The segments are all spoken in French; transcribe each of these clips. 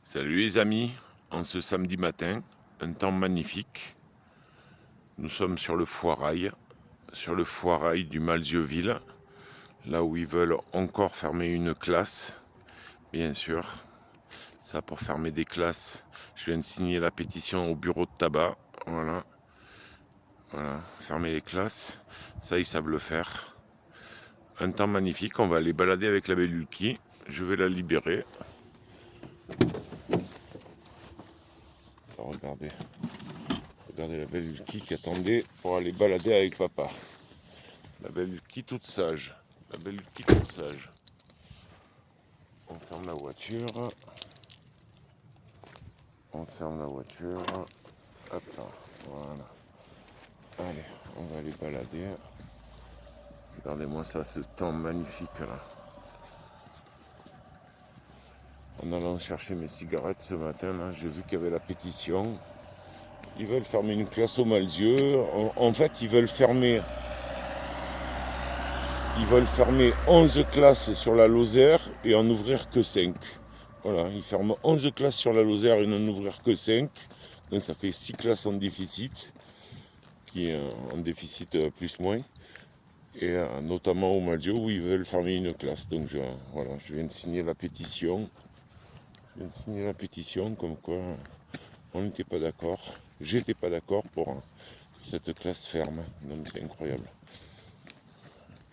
Salut les amis, en ce samedi matin, un temps magnifique. Nous sommes sur le foirail du Malzieuville, là où ils veulent encore fermer une classe, bien sûr. Ça, pour fermer des classes, je viens de signer la pétition au bureau de tabac. Voilà, fermer les classes, ça ils savent le faire. Un temps magnifique, on va aller balader avec la belle Lucky. Je vais la libérer. Regardez la belle Lucky qui attendait pour aller balader avec papa. La belle Lucky toute sage. On ferme la voiture. Attends, voilà. Allez, on va aller balader. Regardez-moi ça, ce temps magnifique là. En allant chercher mes cigarettes ce matin, là, j'ai vu qu'il y avait la pétition. Ils veulent fermer une classe au Malzieu. En fait, ils veulent fermer 11 classes sur la Lozère et en ouvrir que 5. Voilà, ils ferment 11 classes sur la Lozère et n'en ouvrir que 5. Donc ça fait 6 classes en déficit, qui est en déficit plus-moins. Et notamment au Malzieu où ils veulent fermer une classe. Donc je viens de signer la pétition. Comme quoi on n'était pas d'accord. J'étais pas d'accord pour que cette classe ferme. Donc c'est incroyable.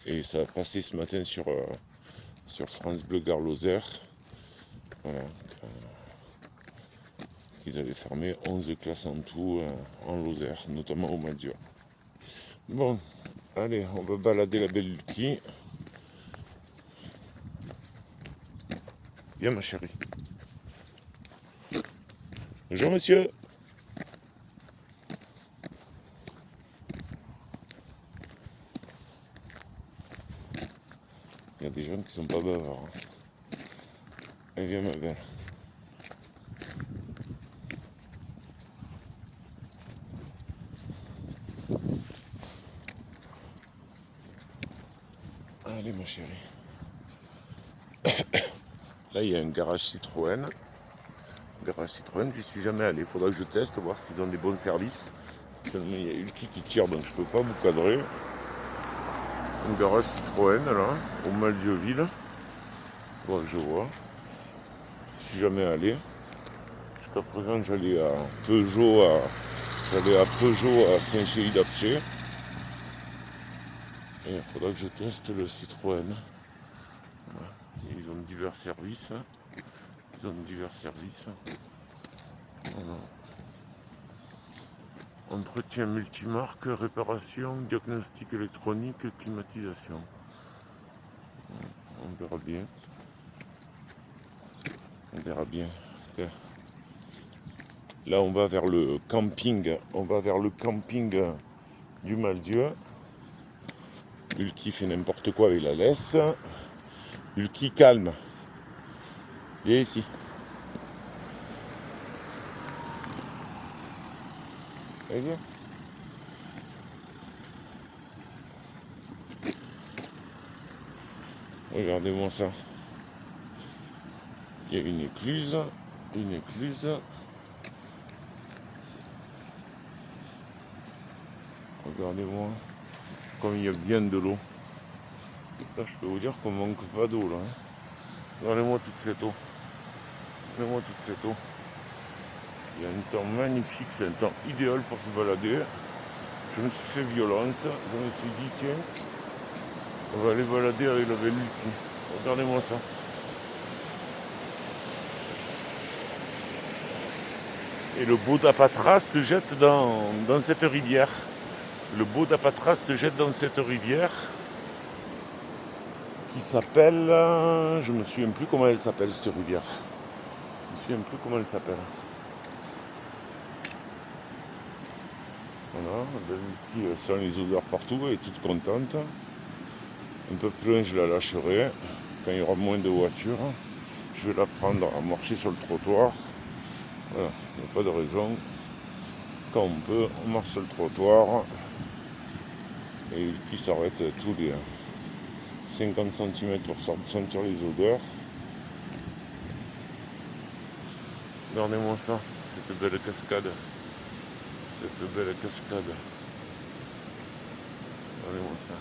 Et ça a passé ce matin sur France Bleu Gare Lozère. Voilà. Ils avaient fermé 11 classes en tout en Lozère, notamment au Malzieu. Bon, allez, on va balader la belle Lucky. Viens ma chérie. Bonjour monsieur. Il y a des gens qui sont pas bavards. Allez, viens ma belle. Allez ma chérie. Là il y a un garage Citroën. J'y suis jamais allé. Faudra que je teste, voir s'ils ont des bons services. Il y a Ulki qui tire, donc je peux pas vous cadrer. Un garage Citroën là, au Malzieuville. Bon, je vois. Je suis jamais allé. Jusqu'à présent j'allais à Peugeot à Saint-Chély-d'Apcher. Et il faudra que je teste le Citroën. Voilà. Ils ont divers services. Voilà. Entretien multimarque, réparation, diagnostic électronique, climatisation. On verra bien. Là on va vers le camping. Du Malzieu. Ulki fait n'importe quoi avec la laisse. Ulki calme. Viens ici. Allez, viens. Regardez-moi ça. Il y a une écluse. Regardez-moi comme il y a bien de l'eau. Là, je peux vous dire qu'on manque pas d'eau là. Regardez-moi toute cette eau. Il y a un temps magnifique, c'est un temps idéal pour se balader. Je me suis fait violence. Je me suis dit tiens, on va aller balader avec la belle Lucky. Regardez-moi ça. Et le beau d'Apatras se jette dans cette rivière. Qui s'appelle... je me souviens plus comment elle s'appelle cette rivière. Voilà, qui sent les odeurs partout, elle est toute contente. Un peu plus loin je la lâcherai. Quand il y aura moins de voitures, je vais la prendre à marcher sur le trottoir. Voilà, il n'y a pas de raison. Quand on peut, on marche sur le trottoir. Et qui s'arrête tous les 50 cm pour sentir les odeurs. Regardez-moi ça, cette belle cascade. Cette belle cascade. Regardez-moi ça.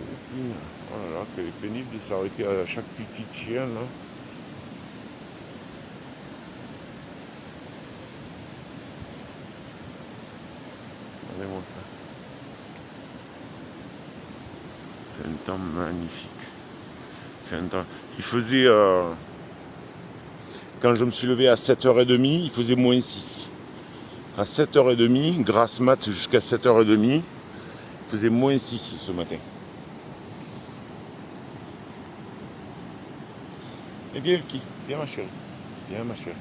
Et puis, oh là là, qu'elle est pénible de s'arrêter à chaque petit chien là. Regardez-moi ça. C'est un temps magnifique. C'est un temps. Il faisait. Quand je me suis levé à 7h30, il faisait -6. À 7h30, grasse mat jusqu'à 7h30, il faisait -6 ce matin. Et viens Ulki, viens ma chérie. Viens ma chérie.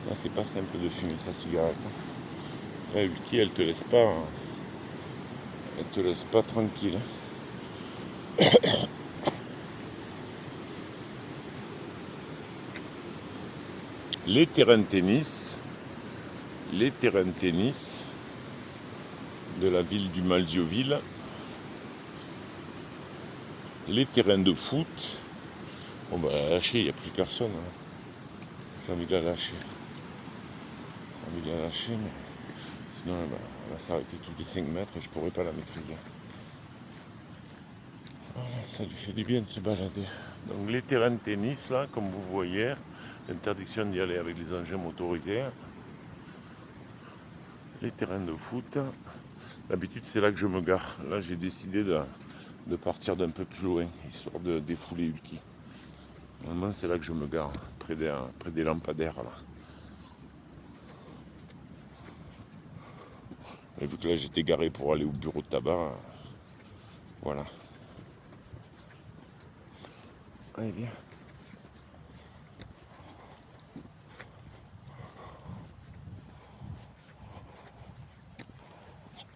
Là c'est pas simple de fumer sa cigarette. Là Ulki elle te laisse pas. Elle te laisse pas tranquille. Les terrains de tennis. Les terrains de tennis de la ville du Malzioville. Les terrains de foot. Bon bah la lâcher, il n'y a plus personne. Hein. J'ai envie de la lâcher. J'ai envie de la lâcher, mais sinon bah, elle va s'arrêter tous les 5 mètres et je pourrais pas la maîtriser. Voilà, ça lui fait du bien de se balader. Donc les terrains de tennis là, comme vous voyez, l'interdiction d'y aller avec les engins motorisés. Les terrains de foot. D'habitude c'est là que je me gare. Là j'ai décidé de partir d'un peu plus loin, histoire de défouler Ulki. Normalement c'est là que je me gare, près des lampadaires là. Et vu que là j'étais garé pour aller au bureau de tabac, voilà. Allez viens.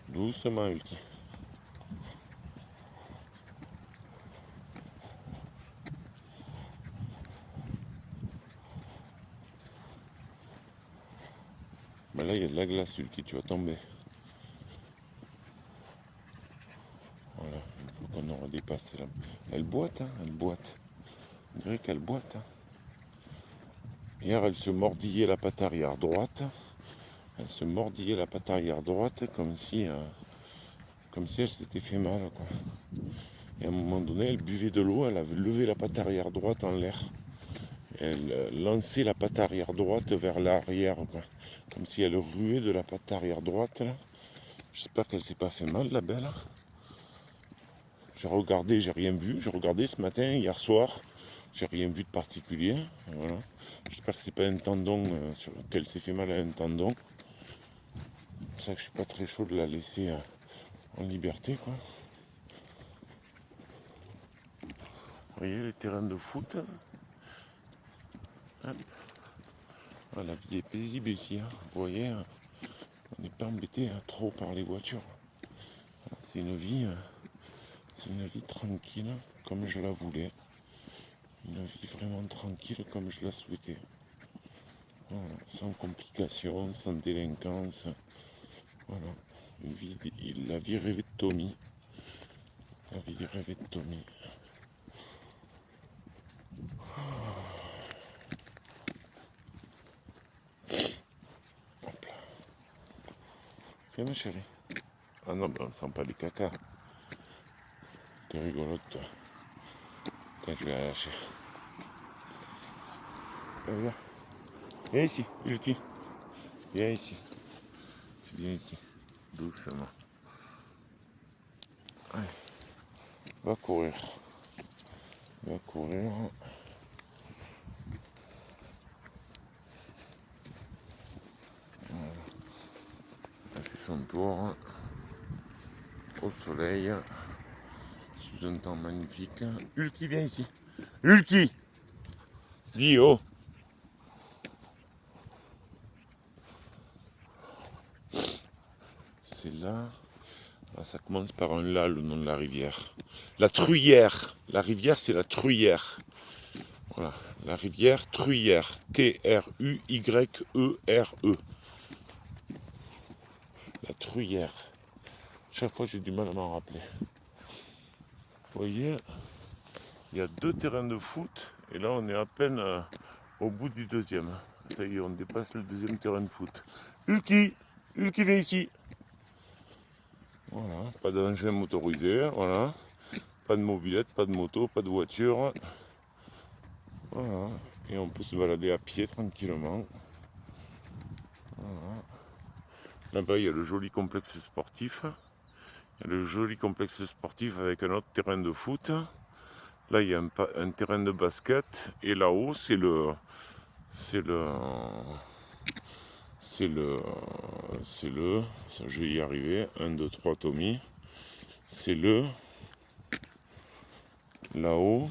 Doucement Ulki. Ben là il y a de la glace Ulki, tu vas tomber. Voilà, il faut qu'on en redépasse là. Elle boite, hein, elle boite. On dirait qu'elle boite. Hein. Hier, elle se mordillait la patte arrière droite. Elle se mordillait la patte arrière droite comme si elle s'était fait mal. Quoi. Et à un moment donné, elle buvait de l'eau, elle avait levé la patte arrière droite en l'air. Elle lançait la patte arrière droite vers l'arrière. Quoi. Comme si elle ruait de la patte arrière droite. Là. J'espère qu'elle s'est pas fait mal, la belle. J'ai regardé, j'ai rien vu. J'ai regardé ce matin, hier soir. J'ai rien vu de particulier. Voilà. J'espère que c'est pas un tendon, qu'elle s'est fait mal à un tendon. C'est pour ça que je suis pas très chaud de la laisser en liberté, quoi. Vous voyez les terrains de foot. Ah, la vie est paisible ici. Hein. Vous voyez, on n'est pas embêté trop par les voitures. C'est une vie tranquille, comme je la voulais. Une vie vraiment tranquille, comme je la souhaitais. Voilà, sans complications, sans délinquance. Voilà, la vie rêvée de Tommy. La vie rêvée de Tommy. Hop là. Viens ma chérie. Ah non, ben on sent pas les caca. T'es rigolote toi. Tiens, je vais la lâcher. Viens. Viens ici, Ulti. Viens ici. Tu viens ici. Doucement. Allez. Va courir. Va courir. Voilà. Elle fait son tour. Au soleil. Sous un temps magnifique. Ulki, viens ici. Ulki! Dis oh! C'est là. Là, ça commence par un là, le nom de la rivière. La Truyère. La rivière, c'est la Truyère. Voilà. La rivière Truyère. T-R-U-Y-E-R-E. La Truyère. Chaque fois, j'ai du mal à m'en rappeler. Vous voyez, Il y a 2 terrains de foot. Et là, on est à peine au bout du deuxième. Ça y est, on dépasse le deuxième terrain de foot. Ulki, Ulki, viens ici. Voilà, pas d'engin motorisé. Voilà. Pas de mobilette, pas de moto, pas de voiture. Voilà. Et on peut se balader à pied tranquillement. Voilà. Là-bas, il y a le joli complexe sportif. Il y a le joli complexe sportif avec un autre terrain de foot. Là, il y a un terrain de basket. Et là-haut, c'est le... ça, je vais y arriver. 1, 2, 3, Tommy. C'est là-haut,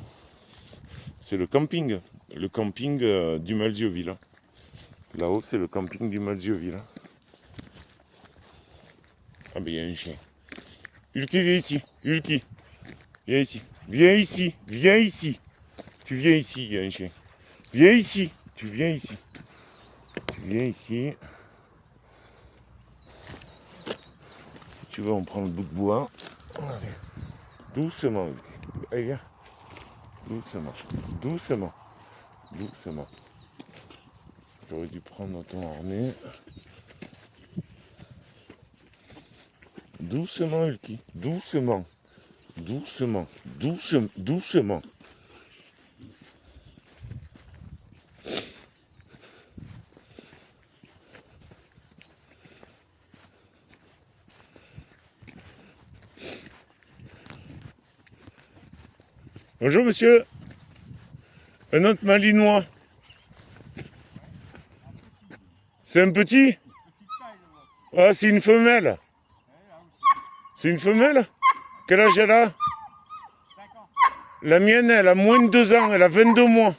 c'est le camping. Le camping du Malzieu-Ville. Là-haut, c'est le camping du Malzieu-Ville. Ah, ben, il y a un chien. Ulki, viens ici. Ulki, viens ici. Viens ici. Viens ici. Tu viens ici, il y a un chien. Viens ici. Tu viens ici. Tu viens ici. Si tu veux, on prend le bout de bois. Allez. Doucement, Ulki. Allez, viens. Doucement. Doucement. Doucement. J'aurais dû prendre ton harnais. Doucement, Ulki. Doucement. Doucement. Doucement. Doucement. Bonjour, monsieur. Un autre malinois. C'est un petit? Ah, c'est une femelle. C'est une femelle? Quel âge elle a? La mienne, elle a moins de 2 ans. Elle a 22 mois.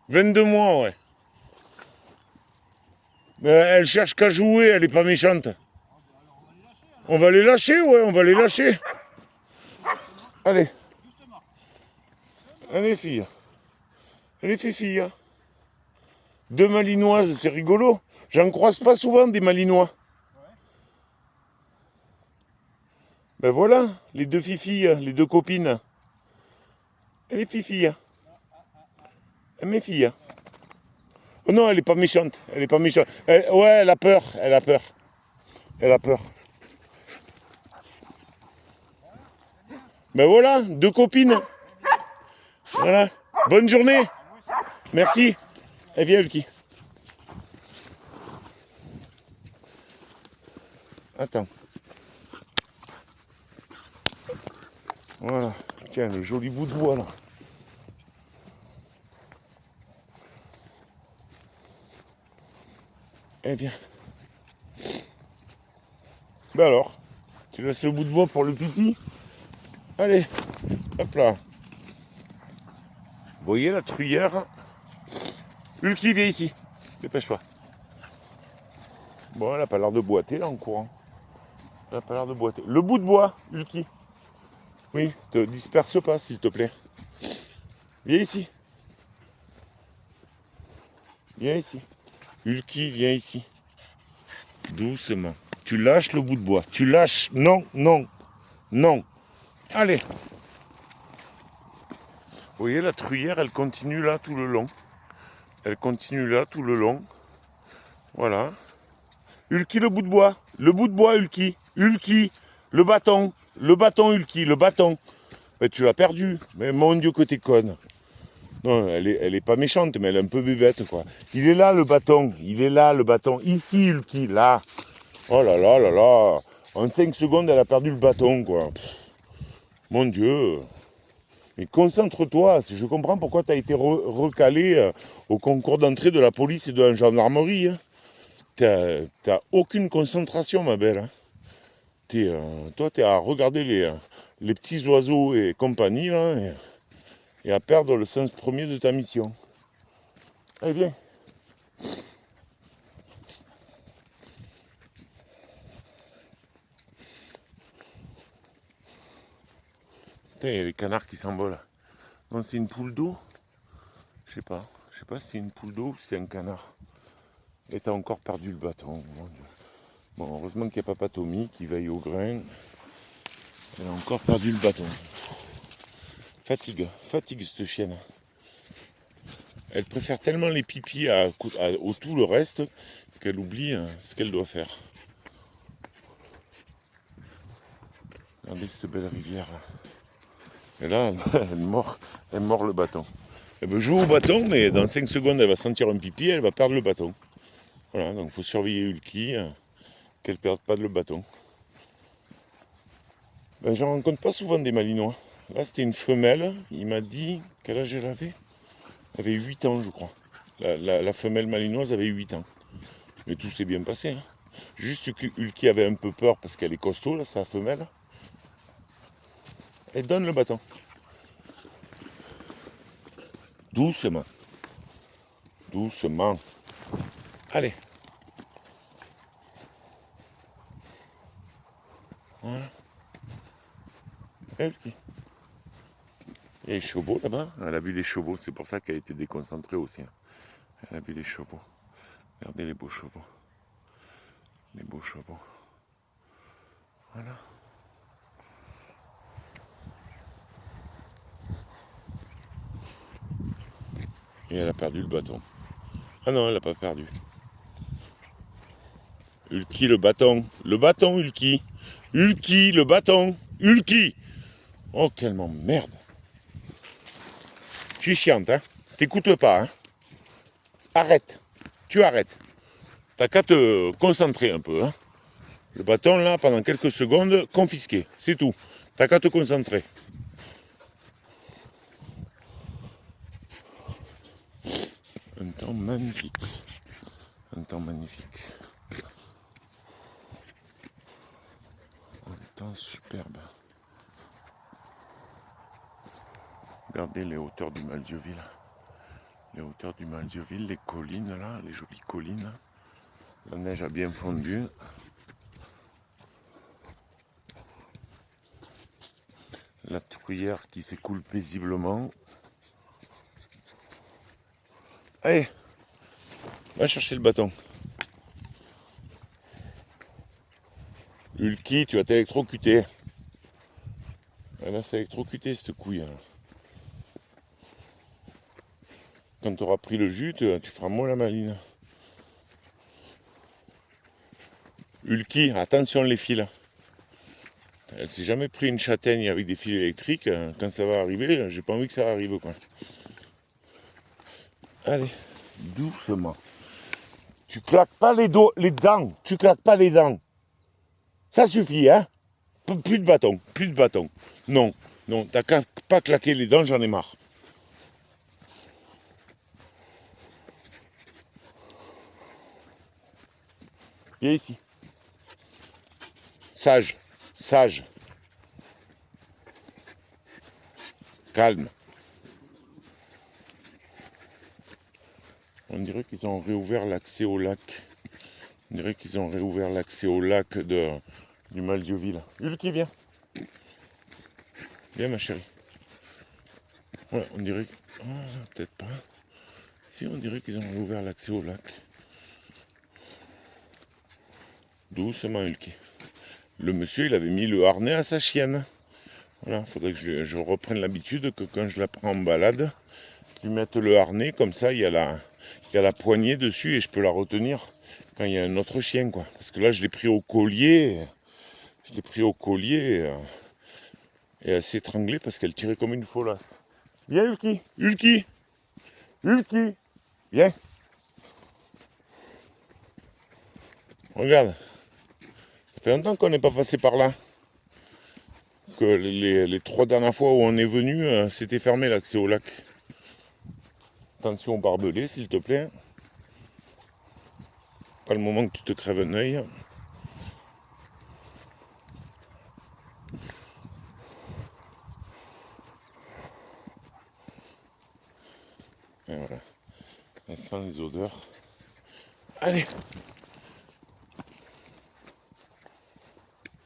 22 mois, ouais. Mais elle cherche qu'à jouer, elle est pas méchante. On va les lâcher, ouais, on va les lâcher. Allez. Allez, fille. Allez, fille. 2 malinoises, c'est rigolo. J'en croise pas souvent des malinois. Ben voilà, les 2 filles, les 2 copines. Elle est fille. Mes filles. Oh non, elle est pas méchante. Elle est pas méchante. Ouais, elle a peur. Elle a peur. Elle a peur. Ben voilà, 2 copines. Voilà. Bonne journée. Merci. Et viens, Ulki. Attends. Voilà. Tiens, le joli bout de bois là. Eh bien. Ben alors, tu laisses le bout de bois pour le pipi. Allez, hop là. Vous voyez la truyère? Ulki, viens ici. Dépêche-toi. Bon, elle n'a pas l'air de boiter là en courant. Elle n'a pas l'air de boiter. Le bout de bois, Ulki. Oui, te disperse pas s'il te plaît. Viens ici. Viens ici. Ulki, viens ici. Doucement. Tu lâches le bout de bois. Tu lâches. Non, non, non. Allez. Vous voyez, la truyère, elle continue là tout le long. Elle continue là tout le long. Voilà. Ulki, le bout de bois. Le bout de bois, Ulki. Ulki. Le bâton. Le bâton, Ulki. Le bâton. Mais tu l'as perdu. Mais mon Dieu que t'es conne. Non, elle est pas méchante, mais elle est un peu bébête, quoi. Il est là, le bâton. Il est là, le bâton. Ici, Ulki, là. Oh là là là là. En 5 secondes, elle a perdu le bâton, quoi. Pff, mon Dieu. Mais concentre-toi. Je comprends pourquoi tu as été recalé au concours d'entrée de la police et de la gendarmerie. Hein. T'as aucune concentration, ma belle. Hein. Toi, tu es à regarder les petits oiseaux et compagnie, là, et à perdre le sens premier de ta mission. Allez, viens. Putain, il y a les canards qui s'envolent. Non, c'est une poule d'eau? Je sais pas. Je sais pas si c'est une poule d'eau ou si c'est un canard. Et t'as encore perdu le bâton. Mon Dieu. Bon, heureusement qu'il n'y a Papa Tommy qui veille au grain. Elle a encore perdu le bâton. Fatigue cette chienne. Elle préfère tellement les pipis au tout le reste qu'elle oublie ce qu'elle doit faire. Regardez cette belle rivière là. Et là, elle mord le bâton. Elle veut jouer au bâton, mais dans 5 secondes, elle va sentir un pipi et elle va perdre le bâton. Voilà, donc il faut surveiller Ulki, qu'elle ne perde pas le bâton. Ben, j'en rencontre pas souvent des malinois. Là, c'était une femelle. Il m'a dit quel âge elle avait. Elle avait 8 ans, je crois. La femelle malinoise avait 8 ans. Mais tout s'est bien passé. Hein. Juste que Ulki avait un peu peur parce qu'elle est costaud, là, sa femelle. Elle donne le bâton. Doucement. Doucement. Allez. Voilà. Ulki. Et les chevaux là-bas, elle a vu les chevaux, c'est pour ça qu'elle a été déconcentrée aussi. Hein. Elle a vu les chevaux. Regardez les beaux chevaux. Les beaux chevaux. Voilà. Et elle a perdu le bâton. Ah non, elle n'a pas perdu. Ulki, le bâton. Le bâton, Ulki. Ulki, le bâton. Ulki. Oh, quelle m'emmerde. Tu es chiante, hein. T'écoutes pas, hein. Arrête. Tu arrêtes. T'as qu'à te concentrer un peu, hein. Le bâton, là, pendant quelques secondes, confisqué. C'est tout. T'as qu'à te concentrer. Un temps magnifique. Un temps magnifique. Un temps superbe. Regardez les hauteurs du Malzieu-Ville. Les hauteurs du Malzieu-Ville, les collines là, les jolies collines. La neige a bien fondu. La Truyère qui s'écoule paisiblement. Allez, va chercher le bâton. Ulki, tu vas t'électrocuter. Elle va s'électrocuter cette couille. Hein. Quand tu auras pris le jus, tu feras moins la maline. Ulki, attention les fils. Elle s'est jamais pris une châtaigne avec des fils électriques. Quand ça va arriver, j'ai pas envie que ça arrive quoi. Allez, doucement. Tu claques pas les dents. Tu claques pas les dents. Ça suffit, hein. Plus de bâton, plus de bâton. Non, non, t'as qu'à pas claquer les dents, j'en ai marre. Viens ici. Sage, sage. Calme. On dirait qu'ils ont réouvert l'accès au lac. On dirait qu'ils ont réouvert l'accès au lac du Malzieu-Ville. Ulki, viens. Viens ma chérie. Ouais, on dirait... Oh, peut-être pas. Si, on dirait qu'ils ont réouvert l'accès au lac. Doucement, Ulki. Le monsieur, il avait mis le harnais à sa chienne. Voilà, il faudrait que je reprenne l'habitude que quand je la prends en balade, je lui mette le harnais, comme ça, il y a la poignée dessus et je peux la retenir quand il y a un autre chien, quoi. Parce que là, je l'ai pris au collier. Je l'ai pris au collier et elle s'est étranglée parce qu'elle tirait comme une folasse. Viens, Ulki. Ulki. Ulki. Viens. Regarde. Ça fait longtemps qu'on n'est pas passé par là. Que les 3 dernières fois où on est venu, c'était fermé l'accès au lac. Attention au barbelé, s'il te plaît. Pas le moment que tu te crèves un œil. Et voilà. Elle sent les odeurs. Allez.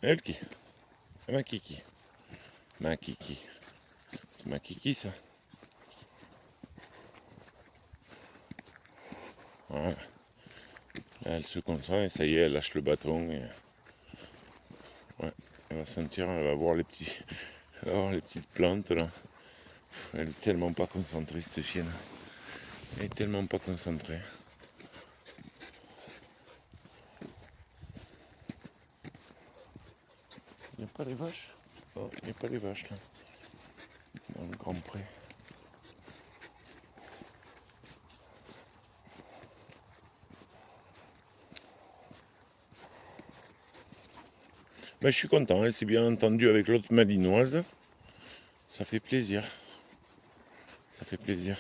Ulki. Ma kiki. Ma kiki. C'est ma kiki ça. Voilà. Là, elle se concentre et ça y est, elle lâche le bâton. Et... Ouais, elle va sentir, elle va voir les petites plantes là. Elle est tellement pas concentrée, cette chienne. Elle est tellement pas concentrée. Il n'y a pas les vaches? Oh, il n'y a pas les vaches là. Dans le Grand Pré. Je suis content, elle s'est bien entendue avec l'autre malinoise. Ça fait plaisir. Ça fait plaisir.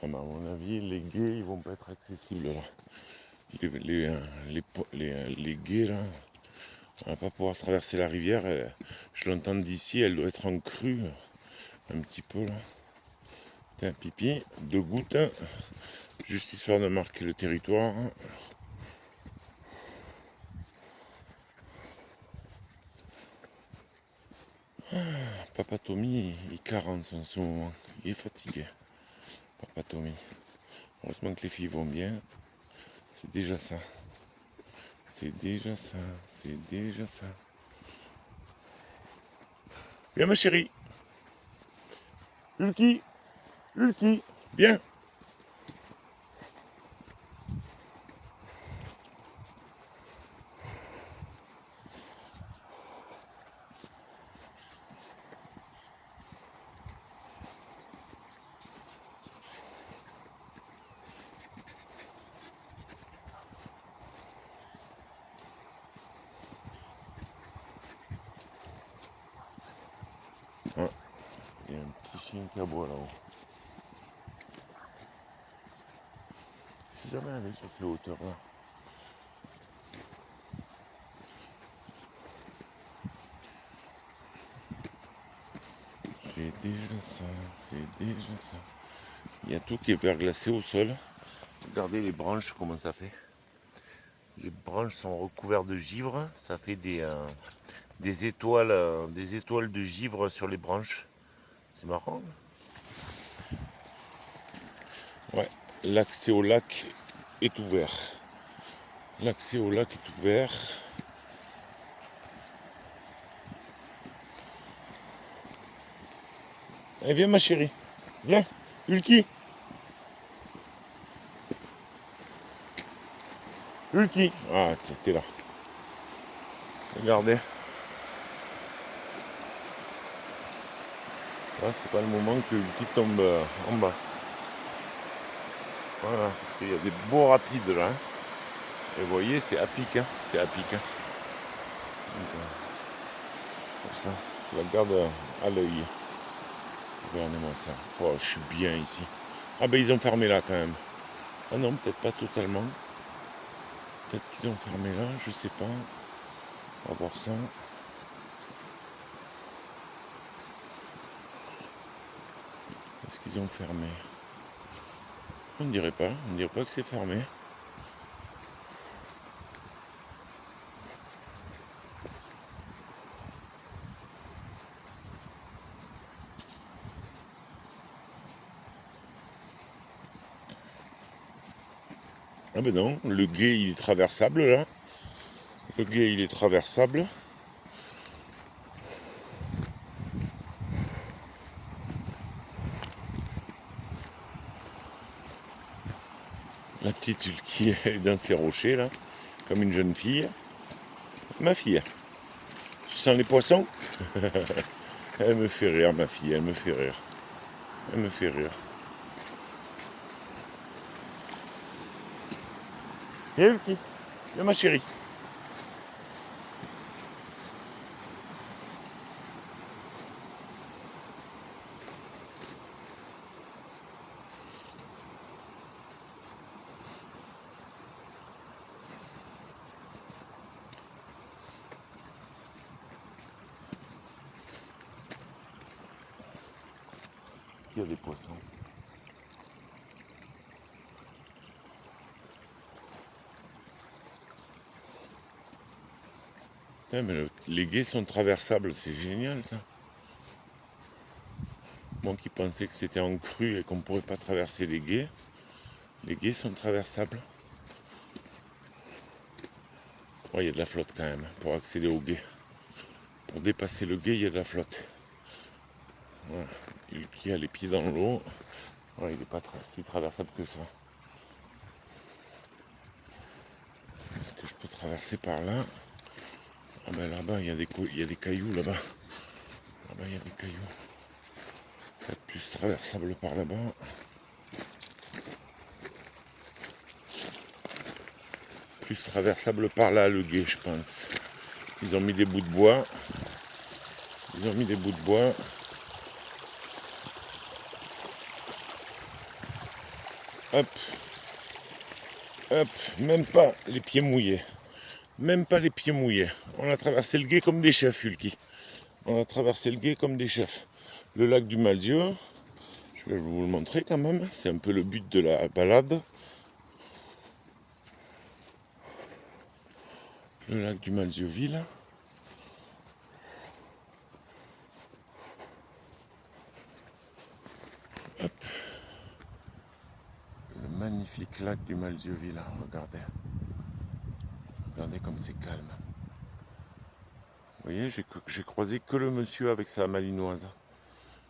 À mon avis, les gués, ils vont pas être accessibles là. Les gués là, on va pas pouvoir traverser la rivière. Je l'entends d'ici, elle doit être en crue un petit peu là. C'est un pipi, 2 gouttes, juste histoire de marquer le territoire. Papa Tommy, il carence en ce moment, il est fatigué. Papa Tommy. Heureusement que les filles vont bien. C'est déjà ça. C'est déjà ça. C'est déjà ça. Viens ma chérie. Ulki. Ulki. Viens. Ah, il y a un petit chien qui aboie là-haut. Je suis jamais allé sur ces hauteurs-là. C'est déjà ça, c'est déjà ça. Il y a tout qui est verglacé au sol. Regardez les branches, comment ça fait. Les branches sont recouvertes de givre. Ça fait des étoiles de givre sur les branches. C'est marrant. Ouais, l'accès au lac est ouvert. L'accès au lac est ouvert. Allez, viens ma chérie. Viens. Ulki. Ulki. Ah, t'es là. Regardez. Là, c'est pas le moment que Ulki tombe en bas. Voilà, parce qu'il y a des beaux rapides là. Et vous voyez, c'est à pic. C'est à pic. Donc, pour ça, je la garde à l'œil. Regardez-moi ça. Oh, je suis bien ici. Ah ben ils ont fermé là quand même. Ah non, peut-être pas totalement. Peut-être qu'ils ont fermé là, je sais pas. On va voir ça. Est-ce qu'ils ont fermé? On ne dirait pas. On ne dirait pas que c'est fermé. Ah ben non, le gué il est traversable là. Le gué il est traversable. La petite qui est dans ses rochers là, comme une jeune fille. Ma fille. Tu sens les poissons? Elle me fait rire ma fille, elle me fait rire. Elle me fait rire. Viens le petit. Viens ma chérie. Est-ce qu'il y a des poissons? Putain, mais les gués sont traversables, c'est génial ça. Moi qui pensais que c'était en crue et qu'on ne pourrait pas traverser les gués sont traversables. Oh, il y a de la flotte quand même pour accéder aux gués. Pour dépasser le gué, il y a de la flotte. Voilà. Ulki a les pieds dans l'eau. Ouais, il n'est pas si traversable que ça. Est-ce que je peux traverser par là? Ah ben là-bas, il y a des cailloux là-bas. Là-bas, il y a des cailloux. Peut-être plus traversable par là-bas. Plus traversable par là, le gué, je pense. Ils ont mis des bouts de bois. Ils ont mis des bouts de bois. Hop. Hop. Même pas les pieds mouillés. Même pas les pieds mouillés. On a traversé le gué comme des chefs, Ulki. On a traversé le gué comme des chefs. Le lac du Malzieu, je vais vous le montrer quand même. C'est un peu le but de la balade. Le lac du Malzieu-Ville. Hop. Le magnifique lac du Malzieu-Ville. Regardez. Regardez comme c'est calme. Vous voyez, j'ai croisé que le monsieur avec sa malinoise.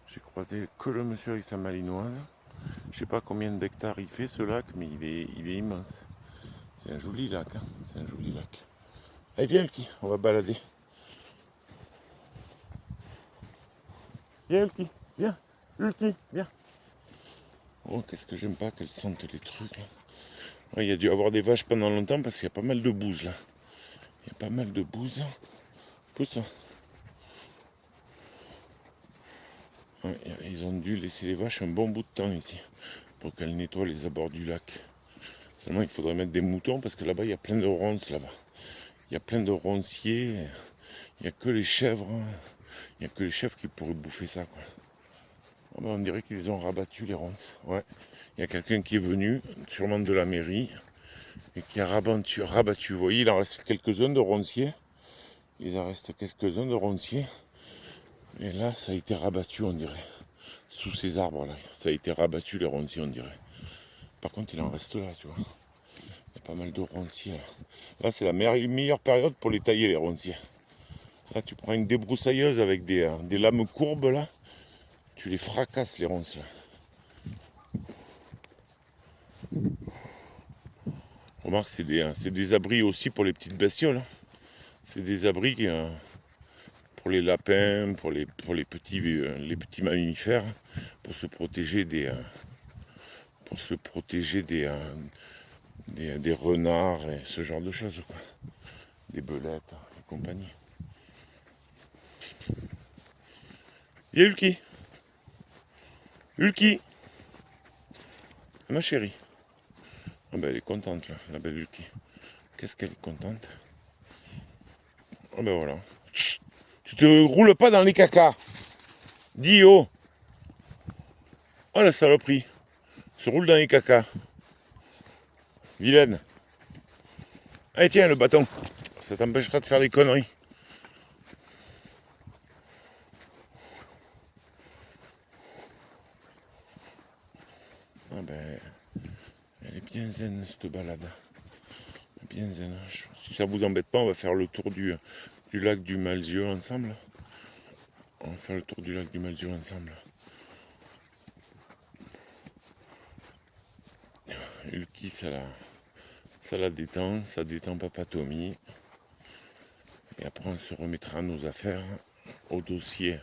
J'ai croisé que le monsieur avec sa malinoise. Je sais pas combien d'hectares il fait ce lac, mais il est immense. C'est un joli lac. Hein. C'est un joli lac. Allez, viens, Ulki, on va balader. Viens, Ulki, viens. Ulki, viens. Oh, qu'est-ce que j'aime pas qu'elles sentent les trucs. Là. Ouais, il y a dû avoir des vaches pendant longtemps parce qu'il y a pas mal de bouse là. Il y a pas mal de bouse. Pousse-toi. Ouais, ils ont dû laisser les vaches un bon bout de temps ici pour qu'elles nettoient les abords du lac. Seulement, il faudrait mettre des moutons parce que là-bas, il y a plein de ronces là-bas. Il y a plein de ronciers. Il n'y a que les chèvres. Il n'y a que les chèvres qui pourraient bouffer ça, quoi. Oh ben, on dirait qu'ils ont rabattu les ronces. Ouais. Il y a quelqu'un qui est venu, sûrement de la mairie, et qui a rabattu. Vous voyez, il en reste quelques-uns de ronciers. Il en reste quelques-uns de ronciers. Et là, ça a été rabattu, on dirait. Sous ces arbres-là. Ça a été rabattu, les ronciers, on dirait. Par contre, il en reste là, tu vois. Il y a pas mal de ronciers. Là, c'est la meilleure période pour les tailler, les ronciers. Là, tu prends une débroussailleuse avec des lames courbes, là. Tu les fracasses, les ronces, là. Remarque, c'est des abris aussi pour les petites bestioles. Hein. C'est des abris pour les lapins, pour les petits mammifères, pour se protéger des renards et ce genre de choses, quoi. Des belettes et compagnie. Il y a Ulki. Ulki. Ma chérie. Oh ben elle est contente là, la belle Ulki. Qu'est-ce qu'elle est contente. Oh ben voilà. Chut, tu te roules pas dans les cacas. Dis oh. Oh la saloperie. Se roule dans les cacas. Vilaine. Allez tiens le bâton. Ça t'empêchera de faire des conneries. Ah ben, elle est bien zen cette balade. Bien zen. Si ça vous embête pas, on va faire le tour du lac du Malzieu ensemble. On va faire le tour du lac du Malzieu ensemble. Ulki, ça la détend, ça détend Papa Tommy. Et après, on se remettra à nos affaires, au dossier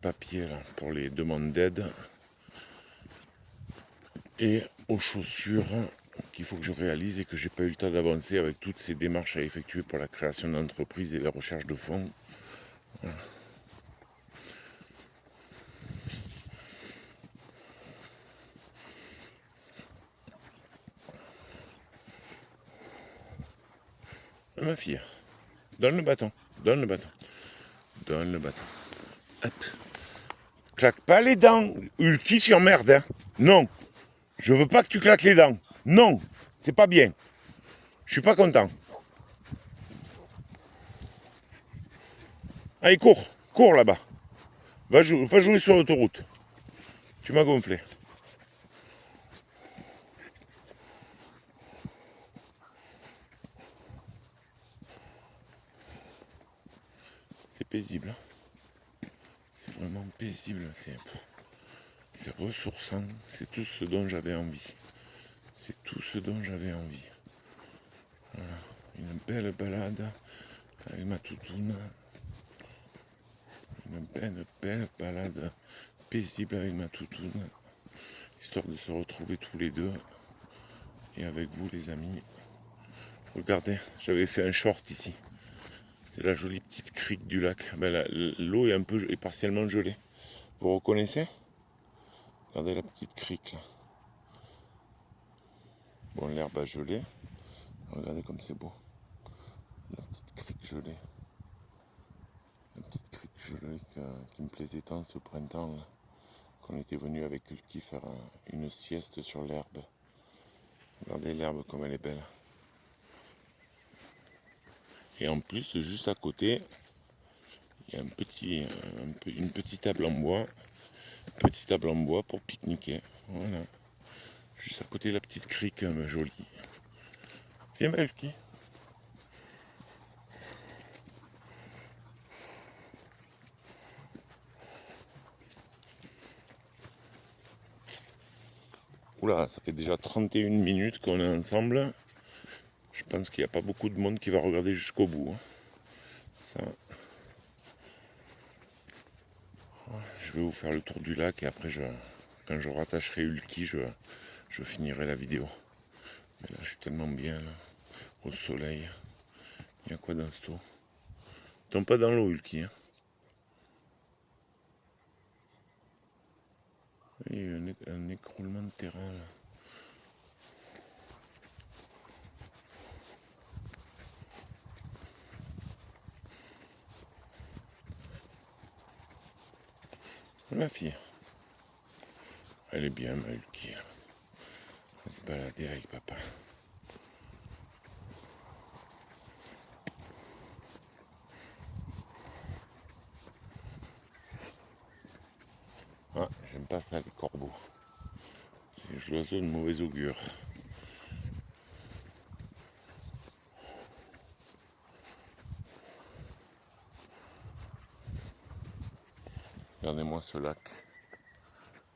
papier là, pour les demandes d'aide. Et aux chaussures qu'il faut que je réalise et que j'ai pas eu le temps d'avancer avec toutes ces démarches à effectuer pour la création d'entreprise et la recherche de fonds. Voilà. Ma fille, donne le bâton, donne le bâton, donne le bâton. Hop. Claque pas les dents, Ulki tu emmerdes, hein. Non, je veux pas que tu claques les dents. Non, c'est pas bien. Je suis pas content. Allez, cours là-bas. Va jouer sur l'autoroute. Tu m'as gonflé. C'est paisible. C'est vraiment paisible. C'est ressourçant. C'est tout ce dont j'avais envie. C'est tout ce dont j'avais envie. Voilà. Une belle balade avec ma toutoune. Une belle balade paisible avec ma toutoune. Histoire de se retrouver tous les deux. Et avec vous les amis. Regardez, j'avais fait un short ici. C'est la jolie petite crique du lac. Ben, l'eau est partiellement gelée. Vous reconnaissez? Regardez la petite crique là. Bon, l'herbe a gelé. Regardez comme c'est beau. La petite crique gelée. La petite crique gelée qui me plaisait tant ce printemps là. Qu'on était venu avec Ulki faire une sieste sur l'herbe. Regardez l'herbe comme elle est belle. Et en plus, juste à côté, il y a une petite table en bois. Petite table en bois pour pique-niquer. Voilà. Juste à côté de la petite crique jolie. Viens Ulki. Oula, ça fait déjà 31 minutes qu'on est ensemble. Je pense qu'il n'y a pas beaucoup de monde qui va regarder jusqu'au bout. Ça. Je vais vous faire le tour du lac et après, quand je rattacherai Ulki, je finirai la vidéo. Mais là, je suis tellement bien là, au soleil. Il y a quoi dans ce eau? Tombe pas dans l'eau, Ulki. Hein. Il y a un écroulement de terrain là. Ma fille. Elle est bien, ma Ulki. Elle va se balader avec papa. Ah, j'aime pas ça, les corbeaux. C'est des oiseaux de mauvais augure. Regardez-moi ce lac.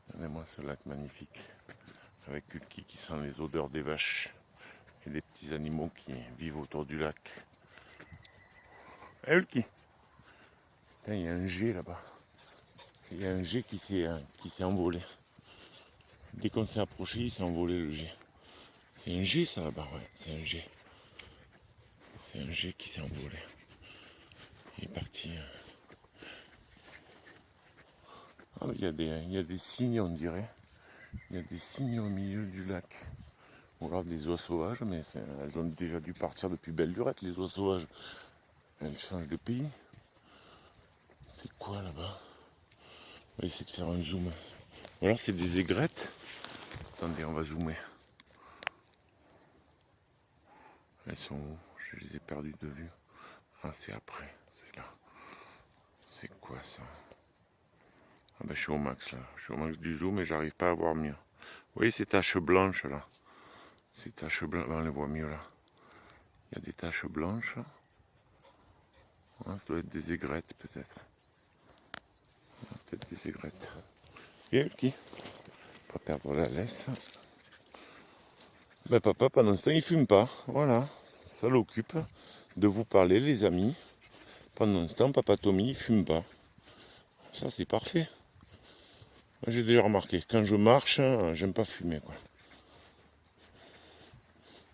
Regardez-moi ce lac magnifique. Avec Ulki qui sent les odeurs des vaches et des petits animaux qui vivent autour du lac. Hey Ulki! Putain, il y a un jet là-bas. Il y a un jet qui s'est envolé. Dès qu'on s'est approché, il s'est envolé le jet. C'est un jet ça là-bas, ouais, c'est un jet. C'est un jet qui s'est envolé. Il est parti. Ah, il y a des cygnes, on dirait. Il y a des cygnes au milieu du lac. On regarde des oies sauvages, mais elles ont déjà dû partir depuis belle lurette, les oies sauvages. Elles changent de pays. C'est quoi là-bas? On va essayer de faire un zoom. Ou alors c'est des aigrettes. Attendez, on va zoomer. Elles sont où? Je les ai perdues de vue. Ah, c'est après, c'est là. C'est quoi ça? Ah ben je suis au max là. Je suis au max du zoom et j'arrive pas à voir mieux. Vous voyez ces taches blanches là? Ces taches blanches, on les voit mieux là. Il y a des taches blanches. Ah, ça doit être des aigrettes peut-être. Peut-être des aigrettes. Viens Ulki. Pas perdre la laisse. Ben papa pendant ce temps il fume pas. Voilà. Ça l'occupe de vous parler les amis. Pendant ce temps papa Tommy il fume pas. Ça c'est parfait. Moi j'ai déjà remarqué. Quand je marche, j'aime pas fumer quoi.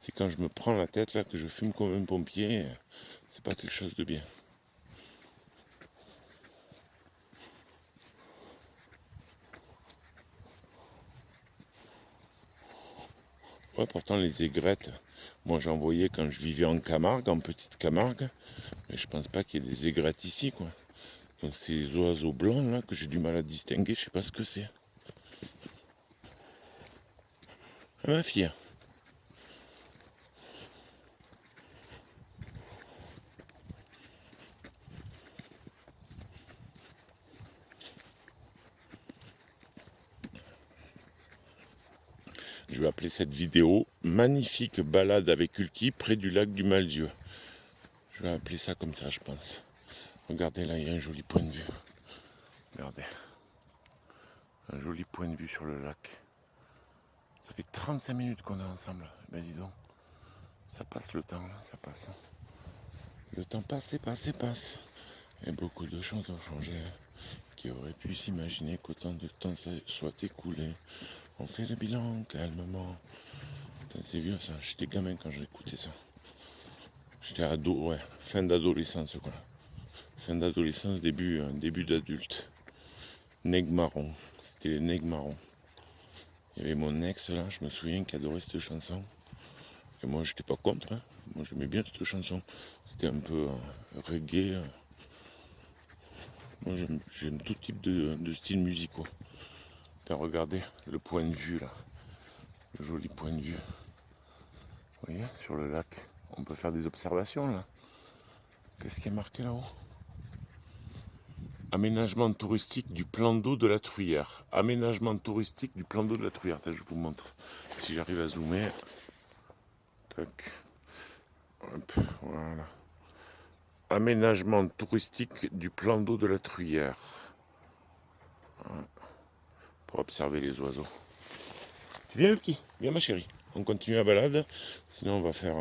C'est quand je me prends la tête là que je fume comme un pompier. C'est pas quelque chose de bien. Ouais, pourtant les aigrettes, moi j'en voyais quand je vivais en Camargue, en petite Camargue, mais je pense pas qu'il y ait des aigrettes ici quoi. Donc ces oiseaux blancs là que j'ai du mal à distinguer, je sais pas ce que c'est. Ah, ma fille. Je vais appeler cette vidéo magnifique balade avec Ulki près du lac du Malzieu. Je vais appeler ça comme ça je pense. Regardez là, il y a un joli point de vue. Regardez. Un joli point de vue sur le lac. Ça fait 35 minutes qu'on est ensemble. Ben dis donc. Ça passe le temps, là, ça passe. Le temps passe et passe et passe. Et beaucoup de choses ont changé. Qui aurait pu s'imaginer qu'autant de temps soit écoulé. On fait le bilan calmement. Putain, c'est vieux ça. J'étais gamin quand j'écoutais ça. J'étais ado, ouais. Fin d'adolescence quoi. Fin d'adolescence, début d'adulte. Nègre marron. C'était les nègres marrons. Il y avait mon ex là, je me souviens, qui adorait cette chanson. Et moi j'étais pas contre, hein. Moi j'aimais bien cette chanson. C'était un peu reggae. Moi j'aime tout type de styles musicaux. T'as regardé le point de vue là. Le joli point de vue. Vous voyez, sur le lac. On peut faire des observations là. Qu'est-ce qui est marqué là-haut? Aménagement touristique du plan d'eau de la Truyère. Aménagement touristique du plan d'eau de la Truyère. Je vous montre. Si j'arrive à zoomer. Tac. Hop, voilà. Aménagement touristique du plan d'eau de la Truyère. Voilà. Pour observer les oiseaux. Tu viens, Lucky? Viens, ma chérie. On continue la balade. Sinon, on va faire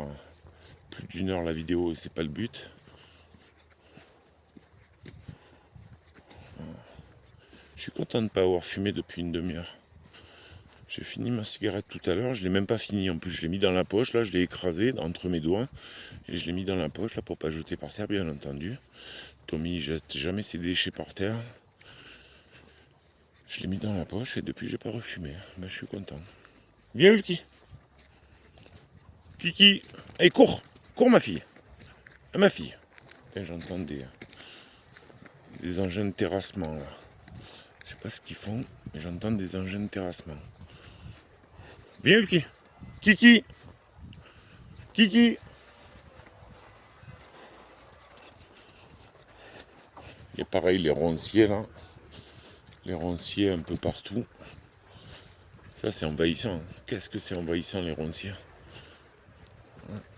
plus d'une heure la vidéo et c'est pas le but. Je suis content de ne pas avoir fumé depuis une demi-heure. J'ai fini ma cigarette tout à l'heure, je l'ai même pas fini. En plus, je l'ai mis dans la poche, là, je l'ai écrasé entre mes doigts. Et je l'ai mis dans la poche, là, pour pas jeter par terre, bien entendu. Tommy, il jette jamais ses déchets par terre. Je l'ai mis dans la poche et depuis, j'ai pas refumé. Ben, je suis content. Viens, Ulki. Kiki. Allez, cours. Cours, ma fille. Ma fille. J'entends des engins de terrassement, là. Je sais pas ce qu'ils font, mais j'entends des engins de terrassement. Viens, Ulki. Kiki. Kiki. Il y a pareil les ronciers là. Les ronciers un peu partout. Ça c'est envahissant. Qu'est-ce que c'est envahissant les ronciers?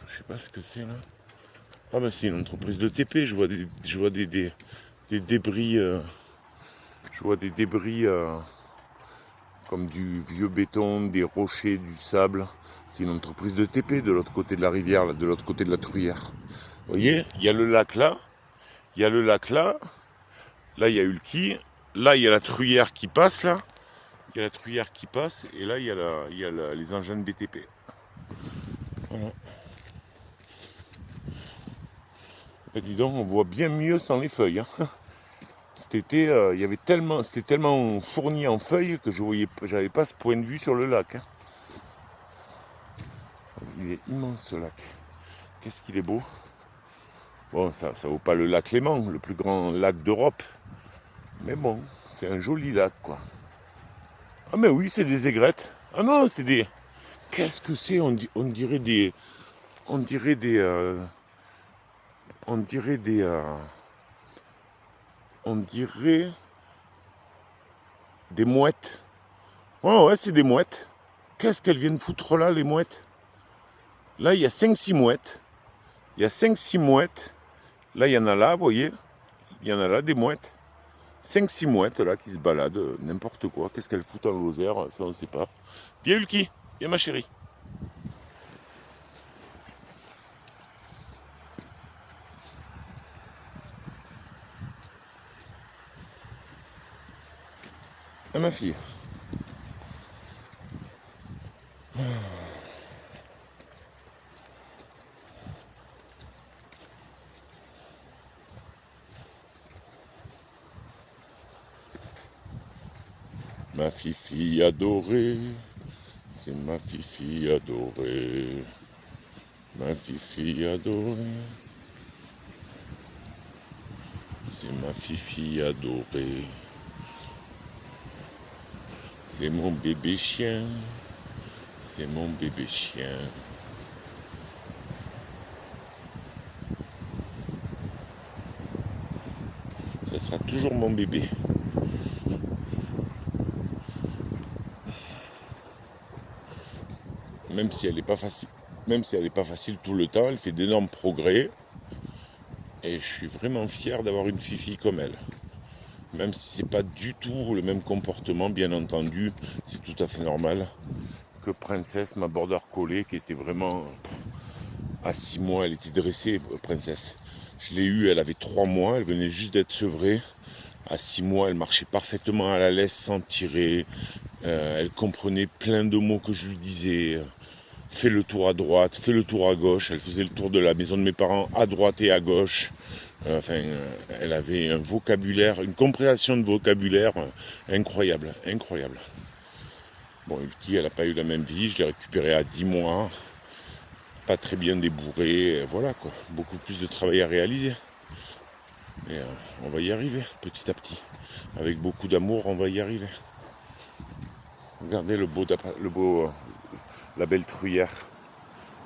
Je sais pas ce que c'est là. Ah ben c'est une entreprise de TP. Je vois des débris. Je vois des débris comme du vieux béton, des rochers, du sable. C'est une entreprise de TP de l'autre côté de la rivière, là, de l'autre côté de la Truyère. Vous voyez, il y a le lac là. Il y a le lac là. Là, il y a Ulki. Là, il y a la Truyère qui passe, là. Il y a la Truyère qui passe. Et là, il y a les engins de BTP. Voilà. Et dis donc, on voit bien mieux sans les feuilles. Hein. Cet été, il y avait c'était tellement fourni en feuilles que j'avais pas ce point de vue sur le lac. Hein. Il est immense, ce lac. Qu'est-ce qu'il est beau. Bon, ça vaut pas le lac Léman, le plus grand lac d'Europe. Mais bon, c'est un joli lac, quoi. Ah mais oui, c'est des aigrettes. Ah non, c'est des... Qu'est-ce que c'est? On dirait des... On dirait des... On dirait des... On dirait... Des mouettes. Ouais, c'est des mouettes. Qu'est-ce qu'elles viennent foutre là, les mouettes? Là, il y a 5-6 mouettes. Il y a 5-6 mouettes. Là, il y en a là, vous voyez? Il y en a là, des mouettes. 5-6 mouettes là qui se baladent, n'importe quoi. Qu'est-ce qu'elles foutent en Lozère? Ça on ne sait pas. Viens Ulki, viens ma chérie. Ah ma fille. Ma fifi adorée, c'est ma fifi adorée. Ma fifi adorée. C'est ma fifi adorée. C'est mon bébé chien. C'est mon bébé chien. Ça sera toujours mon bébé. Même si elle n'est pas facile. Même si elle n'est pas facile tout le temps, elle fait d'énormes progrès. Et je suis vraiment fier d'avoir une fifi comme elle. Même si c'est pas du tout le même comportement, bien entendu, c'est tout à fait normal. Que Princesse, ma border collée, qui était vraiment à 6 mois, elle était dressée, Princesse. Je l'ai eue, elle avait 3 mois, elle venait juste d'être sevrée. À 6 mois, elle marchait parfaitement à la laisse sans tirer. Elle comprenait plein de mots que je lui disais. Fais le tour à droite, fais le tour à gauche. Elle faisait le tour de la maison de mes parents à droite et à gauche. Elle avait un vocabulaire, une compréhension de vocabulaire incroyable, incroyable. Bon, Ulki, elle n'a pas eu la même vie. Je l'ai récupérée à 10 mois. Pas très bien débourrée. Voilà quoi. Beaucoup plus de travail à réaliser. Mais on va y arriver petit à petit. Avec beaucoup d'amour, on va y arriver. Regardez la belle truyère.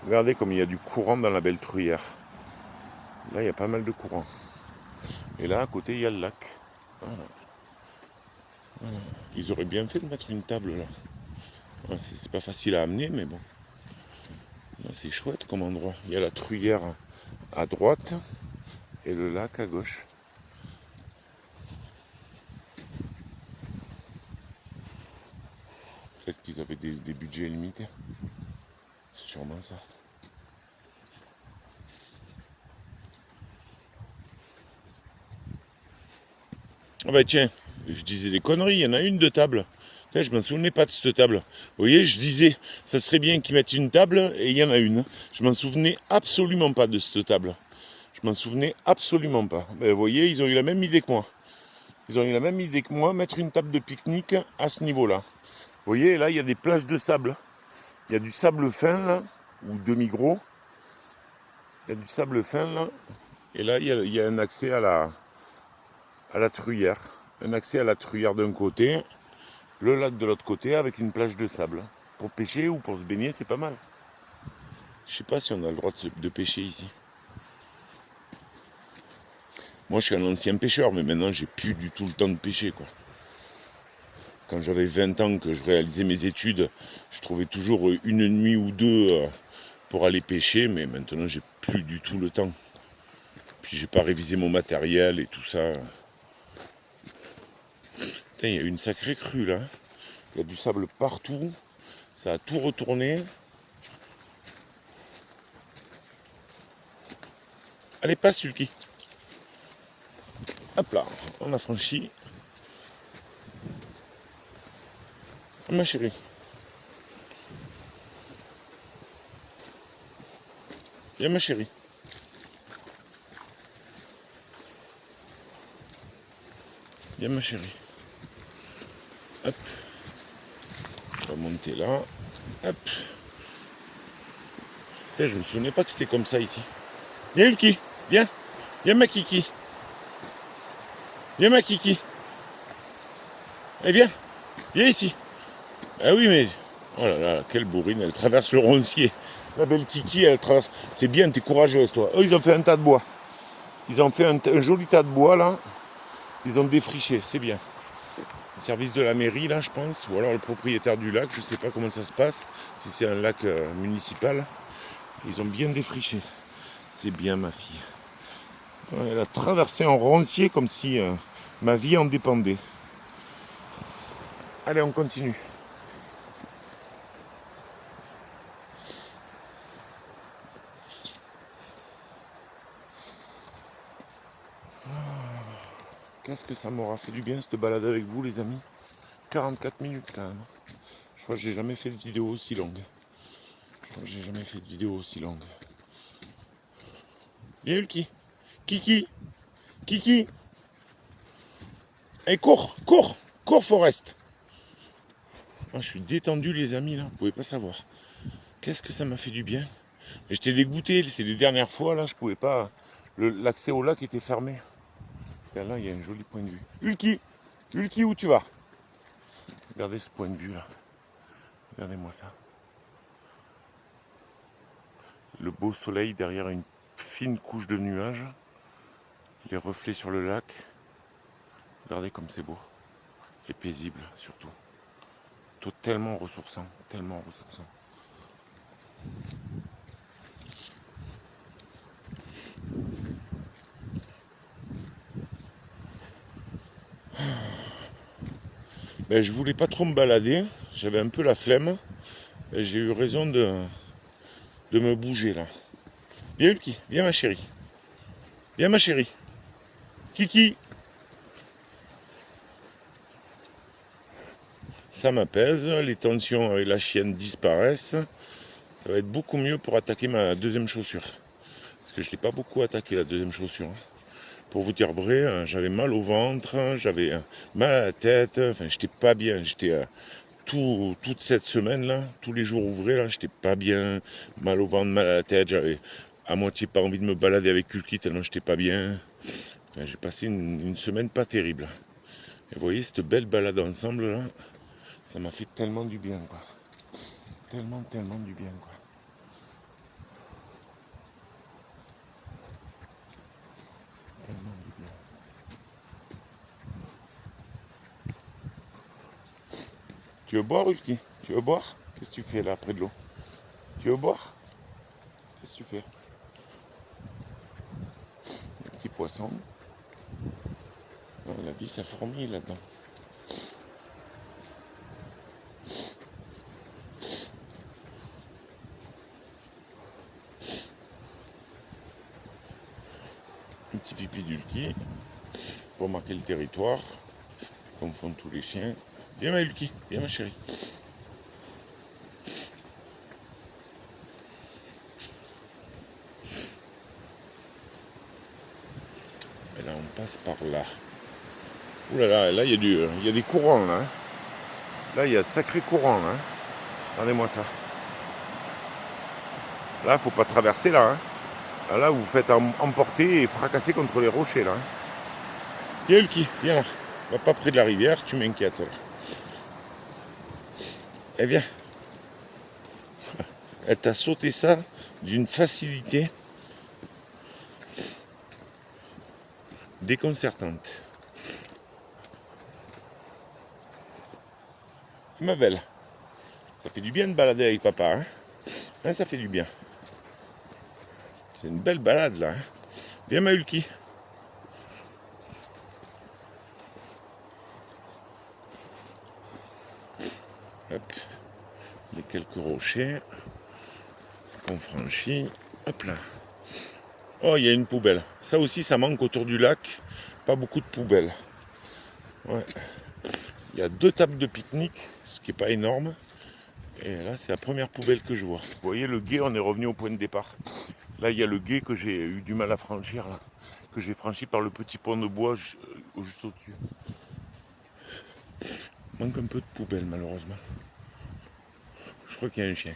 Regardez comme il y a du courant dans la belle truyère. Là, il y a pas mal de courant. Et là, à côté, il y a le lac. Voilà. Voilà. Ils auraient bien fait de mettre une table là. Voilà, c'est pas facile à amener, mais bon. Là, c'est chouette comme endroit. Il y a la truyère à droite et le lac à gauche. Peut-être qu'ils avaient des budgets limités. C'est sûrement ça. Ah bah tiens, je disais des conneries, il y en a une de table. Tiens, je m'en souvenais pas de cette table. Vous voyez, je disais, ça serait bien qu'ils mettent une table, et il y en a une. Je m'en souvenais absolument pas de cette table. Je m'en souvenais absolument pas. Ben, vous voyez, ils ont eu la même idée que moi. Ils ont eu la même idée que moi, mettre une table de pique-nique à ce niveau-là. Vous voyez, là, il y a des plages de sable. Il y a du sable fin, là, ou demi-gros. Il y a du sable fin, là. Et là, il y a un accès à la truyère. Un accès à la truyère d'un côté, le lac de l'autre côté, avec une plage de sable. Pour pêcher ou pour se baigner, c'est pas mal. Je sais pas si on a le droit de pêcher ici. Moi, je suis un ancien pêcheur, mais maintenant, j'ai plus du tout le temps de pêcher, quoi. Quand j'avais 20 ans que je réalisais mes études, je trouvais toujours une nuit ou deux pour aller pêcher, mais maintenant j'ai plus du tout le temps. Puis j'ai pas révisé mon matériel et tout ça. Putain, il y a une sacrée crue là. Il y a du sable partout. Ça a tout retourné. Allez, passe Yuki. Hop là, on a franchi. Oh, ma chérie. Viens ma chérie. Viens ma chérie. Hop. On va monter là. Hop. Putain, je me souvenais pas que c'était comme ça ici. Viens Yuki, viens. Viens ma kiki. Viens ma kiki. Allez viens. Viens ici. Ah oui mais. Oh là là, quelle bourrine, elle traverse le roncier. La belle kiki, elle traverse. C'est bien, t'es courageuse toi. Eux, ils ont fait un tas de bois. Ils ont fait un joli tas de bois là. Ils ont défriché, c'est bien. Le service de la mairie là, je pense. Ou alors le propriétaire du lac, je sais pas comment ça se passe. Si c'est un lac municipal. Ils ont bien défriché. C'est bien ma fille. Elle a traversé un roncier comme si ma vie en dépendait. Allez, on continue. Qu'est-ce que ça m'aura fait du bien cette balade avec vous les amis. 44 minutes quand même. Je crois que j'ai jamais fait de vidéo aussi longue. Viens Ulki. Kiki. Kiki. Allez, cours, cours, cours Forest. Ah, je suis détendu les amis là, vous pouvez pas savoir. Qu'est-ce que ça m'a fait du bien. Et j'étais dégoûté, c'est les dernières fois là, je pouvais pas. L'accès au lac était fermé. Et là, il y a un joli point de vue. Ulki, Ulki, où tu vas? Regardez ce point de vue là. Regardez-moi ça. Le beau soleil derrière une fine couche de nuages. Les reflets sur le lac. Regardez comme c'est beau. Et paisible surtout. Tellement ressourçant, tellement ressourçant. Ben, je voulais pas trop me balader, j'avais un peu la flemme. Et j'ai eu raison de me bouger là. Viens Ulki, viens ma chérie. Viens ma chérie. Kiki. Ça m'apaise, les tensions avec la chienne disparaissent. Ça va être beaucoup mieux pour attaquer ma deuxième chaussure. Parce que je ne l'ai pas beaucoup attaqué la deuxième chaussure. Pour vous dire vrai, j'avais mal au ventre, j'avais mal à la tête, enfin j'étais pas bien. J'étais toute cette semaine là, tous les jours ouvrés là, j'étais pas bien, mal au ventre, mal à la tête, j'avais à moitié pas envie de me balader avec Ulki tellement j'étais pas bien. Enfin, j'ai passé une semaine pas terrible. Et vous voyez cette belle balade ensemble là, ça m'a fait tellement du bien quoi. Tellement du bien quoi. Tellement du bien. Tu veux boire Ulki? Tu veux boire? Qu'est-ce que tu fais là près de l'eau? Tu veux boire? Qu'est-ce que tu fais? Un petit poisson. La vie ça fourmille là-dedans. Un petit pipi d'Ulki pour marquer le territoire, comme font tous les chiens. Viens ma Ulki, viens ma chérie. Et là on passe par là. Ouh là là, là il y a des courants là. Là il y a sacré courant là. Regardez-moi ça. Là faut pas traverser là. Là vous vous faites emporter et fracasser contre les rochers là. Viens Ulki, viens là. Va pas près de la rivière, tu m'inquiètes. Eh viens. Elle t'a sauté ça d'une facilité déconcertante. Ma belle, ça fait du bien de balader avec papa, hein, ça fait du bien. C'est une belle balade là. Viens ma Ulki. Hop. Les quelques rochers qu'on franchit. Hop là. Oh, il y a une poubelle. Ça aussi, ça manque autour du lac. Pas beaucoup de poubelles. Ouais. Il y a 2 tables de pique-nique, ce qui n'est pas énorme. Et là, c'est la première poubelle que je vois. Vous voyez, le gué, on est revenu au point de départ. Là, il y a le gué que j'ai eu du mal à franchir, là. Que j'ai franchi par le petit pont de bois juste au-dessus. Il manque un peu de poubelle, malheureusement. Je crois qu'il y a un chien.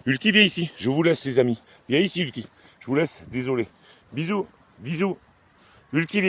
Ulki, viens ici. Je vous laisse, les amis. Viens ici, Ulki. Je vous laisse. Désolé. Bisous. Bisous. Ulki,